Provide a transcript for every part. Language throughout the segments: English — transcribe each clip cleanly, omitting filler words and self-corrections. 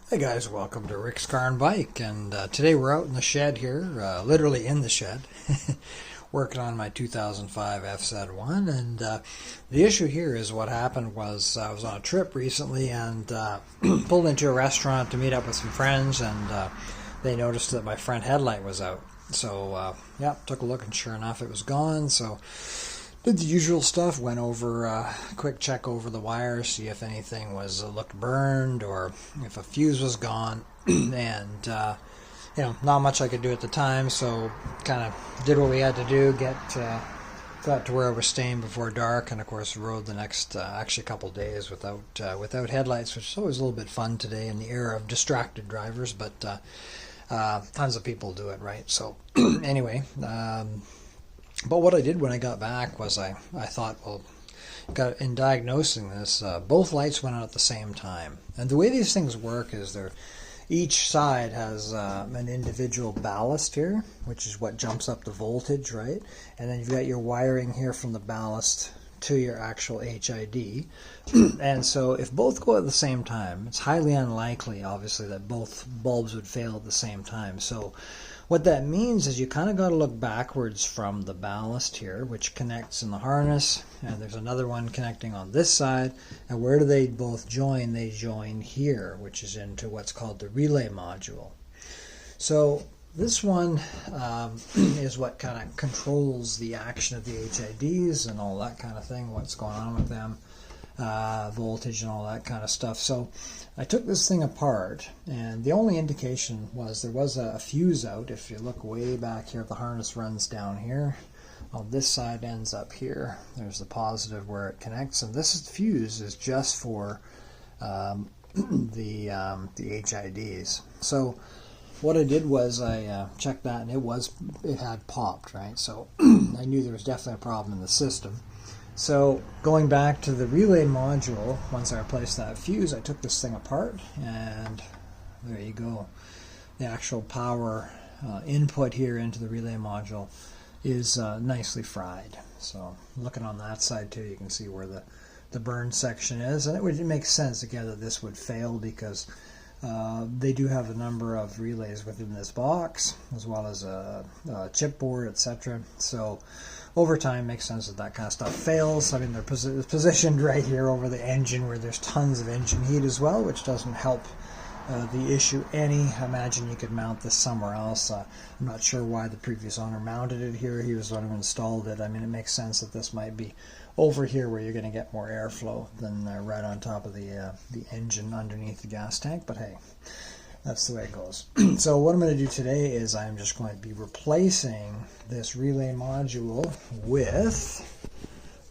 Hey guys, welcome to Rick's Car and Bike, and today we're out in the shed here, literally in the shed, working on my 2005 FZ1, and the issue here is what happened was I was on a trip recently and pulled into a restaurant to meet up with some friends, and they noticed that my front headlight was out. So yeah, took a look and sure enough it was gone, so did the usual stuff, went over quick check over the wires, see if anything was looked burned or if a fuse was gone, and not much I could do at the time, so kind of did what we had to do, got to where I was staying before dark, and of course rode the next actually a couple days without headlights, which is always a little bit fun today in the era of distracted drivers, but tons of people do it, right? So anyway. But what I did when I got back was I thought, well, in diagnosing this, both lights went out at the same time. And the way these things work is each side has an individual ballast here, which is what jumps up the voltage, right? And then you've got your wiring here from the ballast to your actual HID. And so if both go at the same time, it's highly unlikely, obviously, that both bulbs would fail at the same time. So what that means is you kind of got to look backwards from the ballast here, which connects in the harness, and there's another one connecting on this side. And where do they both join? They join here, which is into what's called the relay module. So this one is what kind of controls the action of the HIDs and all that kind of thing, what's going on with them, voltage and all that kind of stuff. So I took this thing apart, and the only indication was there was a fuse out. If you look way back here, the harness runs down here. On this side ends up here. There's the positive where it connects, and this fuse is just for the HIDs. So what I did was I checked that, and it had popped, right? So I knew there was definitely a problem in the system. So going back to the relay module, once I replaced that fuse, I took this thing apart, and there you go. The actual power input here into the relay module is nicely fried. So looking on that side too, you can see where the burn section is, and it makes sense again that this would fail because they do have a number of relays within this box, as well as a chipboard, etc. So over time, it makes sense that that kind of stuff fails. I mean, they're positioned right here over the engine where there's tons of engine heat as well, which doesn't help the issue any. I imagine you could mount this somewhere else. I'm not sure why the previous owner mounted it here. He was the one who installed it. I mean, it makes sense that this might be over here where you're going to get more airflow than right on top of the engine underneath the gas tank, but hey, that's the way it goes. So what I'm going to do today is I'm just going to be replacing this relay module with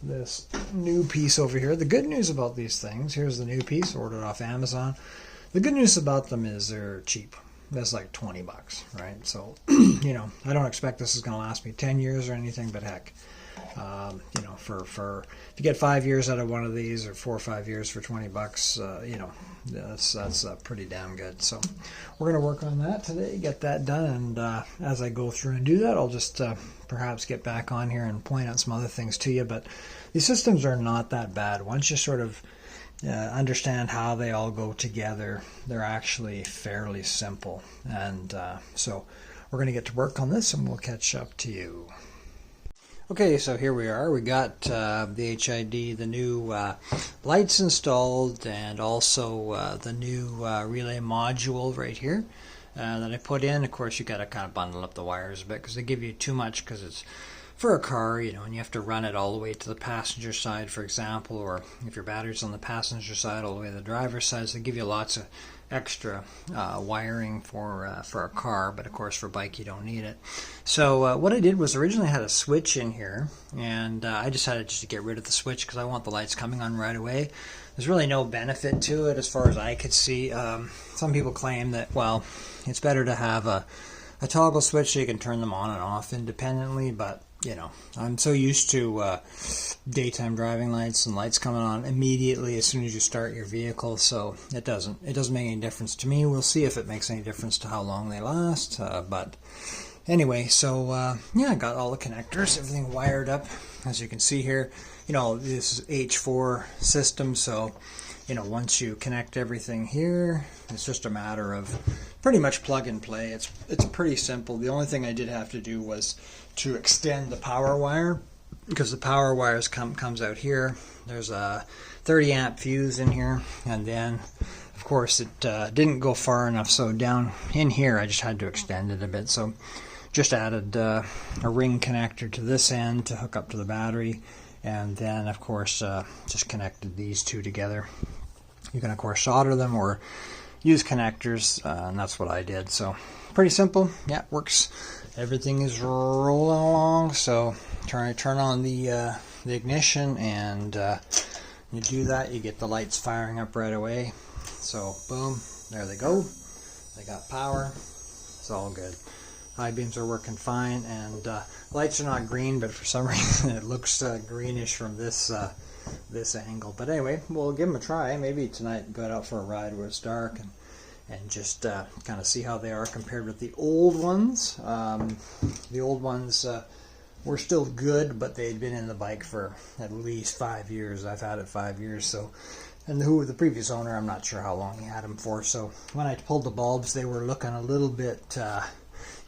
this new piece over here. The good news about these things, here's the new piece, ordered off Amazon. The good news about them is they're cheap. That's like 20 bucks, right? So, I don't expect this is going to last me 10 years or anything, but heck, for if you get 5 years out of one of these, or 4 or 5 years for 20 bucks, that's pretty damn good. So we're going to work on that today, get that done, and as I go through and do that, I'll just perhaps get back on here and point out some other things to you. But these systems are not that bad. Once you sort of understand how they all go together, they're actually fairly simple. And so we're going to get to work on this, and we'll catch up to you. Okay, so here we are. We got the HID, the new lights installed, and also the new relay module right here that I put in. Of course, you got to kind of bundle up the wires a bit because they give you too much because it's for a car, and you have to run it all the way to the passenger side, for example, or if your battery's on the passenger side, all the way to the driver's side. So they give you lots of extra wiring for a car, but of course for a bike you don't need it. So what I did was originally I had a switch in here, and I decided just to get rid of the switch because I want the lights coming on right away. There's really no benefit to it as far as I could see. Some people claim that, well, it's better to have a toggle switch so you can turn them on and off independently, but I'm so used to daytime driving lights and lights coming on immediately as soon as you start your vehicle, so it doesn't make any difference to me. We'll see if it makes any difference to how long they last, but anyway, so yeah, I got all the connectors, everything wired up, as you can see here. This is H4 system, so once you connect everything here, it's just a matter of pretty much plug and play. It's pretty simple. The only thing I did have to do was to extend the power wire, because the power wires comes out here. There's a 30 amp fuse in here, and then of course it didn't go far enough, so down in here I just had to extend it a bit. So just added a ring connector to this end to hook up to the battery, and then of course just connected these two together. You can of course solder them or use connectors, and that's what I did. So pretty simple. Yeah, it works. Everything is rolling along. So turn on the ignition, and you do that, you get the lights firing up right away. So boom, there they go. They got power. It's all good. High beams are working fine, and lights are not green, but for some reason it looks greenish from this angle. But anyway, we'll give them a try. Maybe tonight go out for a ride where it's dark and just kind of see how they are compared with the old ones. The old ones were still good, but they'd been in the bike for at least 5 years. I've had it 5 years, so. And the previous owner, I'm not sure how long he had them for. So when I pulled the bulbs, they were looking a little bit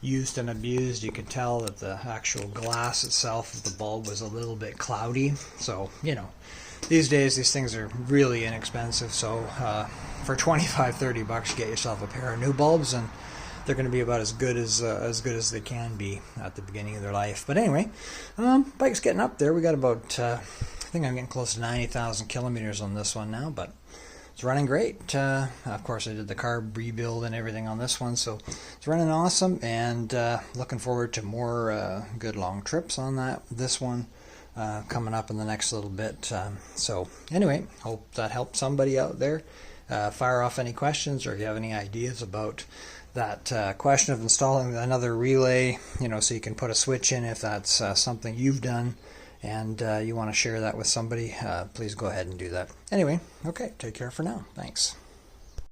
used and abused. You could tell that the actual glass itself of the bulb was a little bit cloudy. So, these days these things are really inexpensive. So for 25, 30 bucks, get yourself a pair of new bulbs, and they're going to be about as good as they can be at the beginning of their life. But anyway, bike's getting up there. We got about I think I'm getting close to 90,000 kilometers on this one now, but it's running great. Of course, I did the carb rebuild and everything on this one, so it's running awesome, and looking forward to more good long trips on this one coming up in the next little bit. So anyway, hope that helped somebody out there. Fire off any questions, or if you have any ideas about that question of installing another relay, so you can put a switch in if that's something you've done, and you want to share that with somebody, please go ahead and do that. Anyway, okay, take care for now. Thanks.